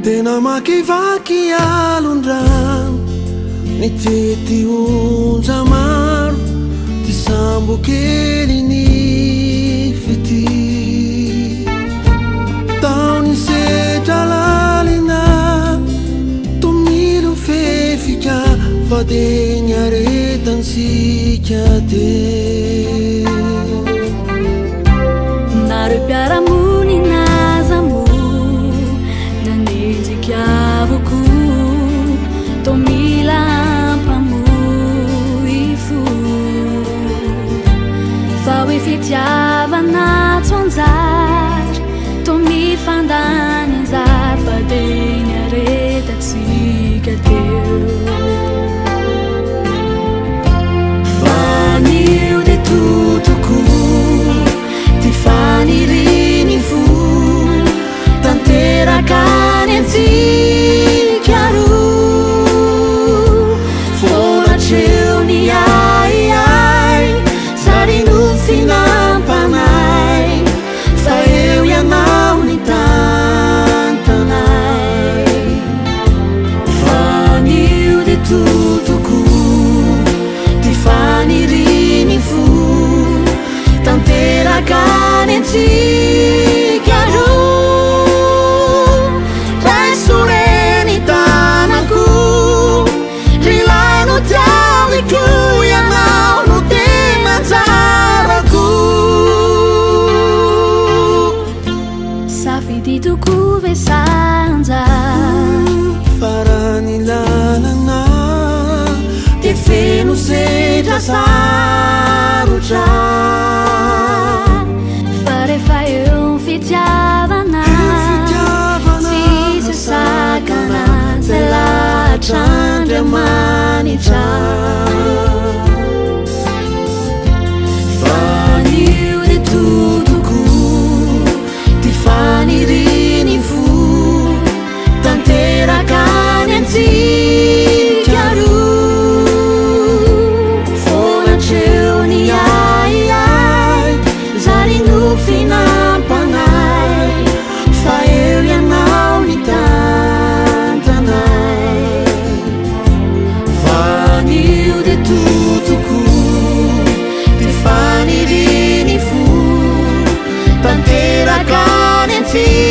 Tena makivaky alondrano mitety onja maro ty sambo kely ny fety taony sedra lalina tomilo fefika fa de ny aretansika te naro piaramony nazamo nanenjikiavoko tomila ampamoifo fa hoe fitiavana tsonjary tomifandany anjary fa de ny aretatsika teo fanio de totoko ty faniriny fo tanterakany antsika roa fonatreo ny aiai sary nofinampanay fa eo ianao ny tantanay fanio de totoko ty faniriny fo tanterakany antsika roa raisoreny tanako rilaino tiaviko ianao no tena tsarako safidy toko ve sanja farany lalana te feno sedra sarotra fa rehefa eo ny fitiavana tsisy sakana zay lahatr'andriamanitra fanio de totoko ty faniriny fo tanterakany antsika roa fonatreo ny aiai zary nofinampanay fa eo ianao ny tantanay fanio de totoko ty faniriny fo tanterakany antsika